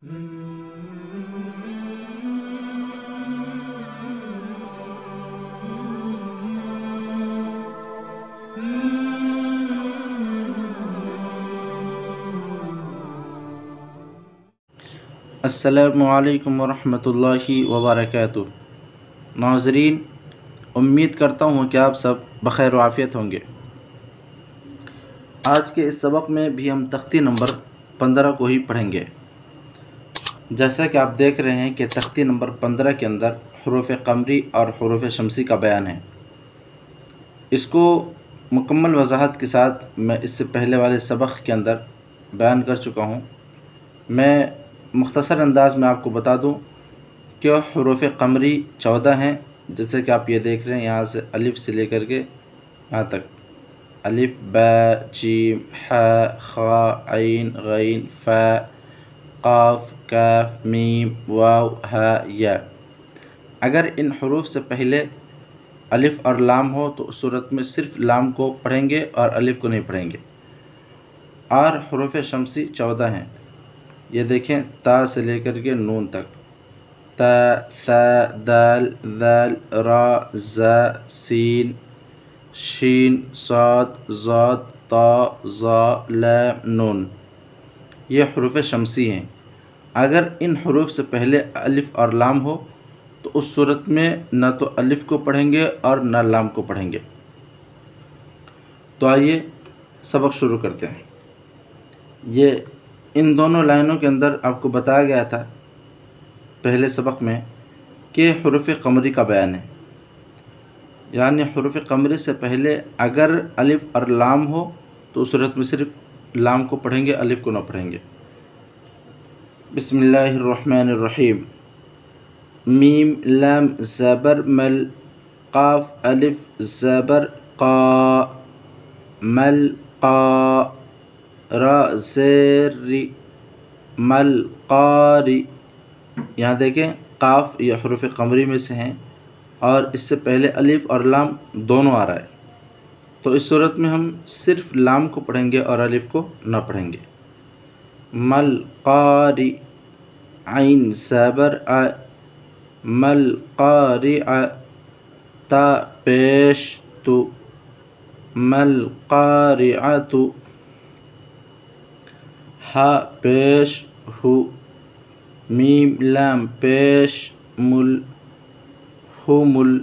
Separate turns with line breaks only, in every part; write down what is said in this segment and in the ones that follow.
السلام علیکم ورحمۃ اللہ وبرکاتہ۔ ناظرین، امید کرتا ہوں کہ آپ سب بخیر و عافیت ہوں گے۔ آج کے اس سبق میں بھی ہم تختی نمبر 15 کو ہی پڑھیں گے۔ جیسا کہ آپ دیکھ رہے ہیں کہ تختی نمبر 15 کے اندر حروف قمری اور حروف شمسی کا بیان ہے۔ اس کو مکمل وضاحت کے ساتھ میں اس سے پہلے والے سبق کے اندر بیان کر چکا ہوں۔ میں مختصر انداز میں آپ کو بتا دوں کہ حروف قمری 14 ہیں، جیسے کہ آپ یہ دیکھ رہے ہیں، یہاں سے الف سے لے کر کے یہاں تک الف، با، جیم، ح، خ، عین، غین، ف، قاف، کاف، میم، واو، ہ، یا۔ اگر ان حروف سے پہلے الف اور لام ہو تو اس صورت میں صرف لام کو پڑھیں گے اور الف کو نہیں پڑھیں گے۔ اور حروف شمسی 14 ہیں، یہ دیکھیں، تا سے لے کر کے نون تک، تا، ثا، دال، ذال، را، زا، سین، شین، صاد، ضاد، طا، ظا، لام، نون، یہ حروف شمسی ہیں۔ اگر ان حروف سے پہلے الف اور لام ہو تو اس صورت میں نہ تو الف کو پڑھیں گے اور نہ لام کو پڑھیں گے۔ تو آئیے سبق شروع کرتے ہیں۔ یہ ان دونوں لائنوں کے اندر آپ کو بتایا گیا تھا پہلے سبق میں کہ حروف قمری کا بیان ہے، یعنی حروف قمری سے پہلے اگر الف اور لام ہو تو اس صورت میں صرف لام کو پڑھیں گے، الف کو نہ پڑھیں گے۔ بسم اللہ الرحمن الرحیم۔ میم، لام، زبر، مل، قاف، الف، زبر، قا، مل، قا، را، زیر، ری، مل، قاری۔ یہاں دیکھیں، قاف یہ حروف قمری میں سے ہیں اور اس سے پہلے الف اور لام دونوں آ رہا ہے، تو اس صورت میں ہم صرف لام کو پڑھیں گے اور الف کو نہ پڑھیں گے۔ مل، قاری، عین، زبر، ع، مل، قارع، تا پیش تو، مل، قارعۃ، ہا پیش ہو، میم، لام پیش مل، ہمل،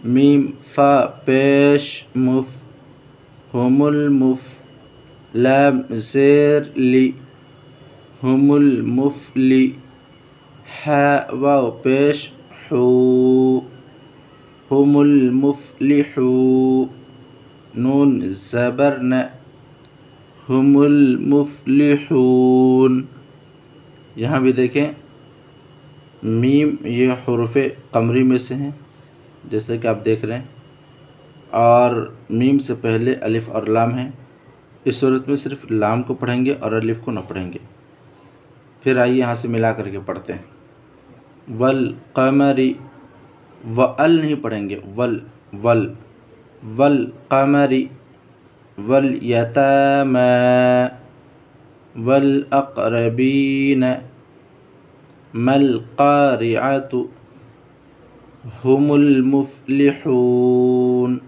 میم، فا پیش مف، ہم المف، لام زیر لی، ہم المفلی، ح، واو پیش حو، ہم المفلحو، نون زبر ن، ہم المفلحون۔ یہاں بھی دیکھیں، میم یہ حروف قمری میں سے ہیں جیسے کہ آپ دیکھ رہے ہیں، اور میم سے پہلے الف اور لام ہیں، اس صورت میں صرف لام کو پڑھیں گے اور الف کو نہ پڑھیں گے۔ پھر آئیے یہاں سے ملا کر کے پڑھتے ہیں۔ والقمری، وَأَل نہیں پڑھیں گے، ول، ول، والقمری، والیتامی، والاقربین، ما القارعۃ، هم المفلحون۔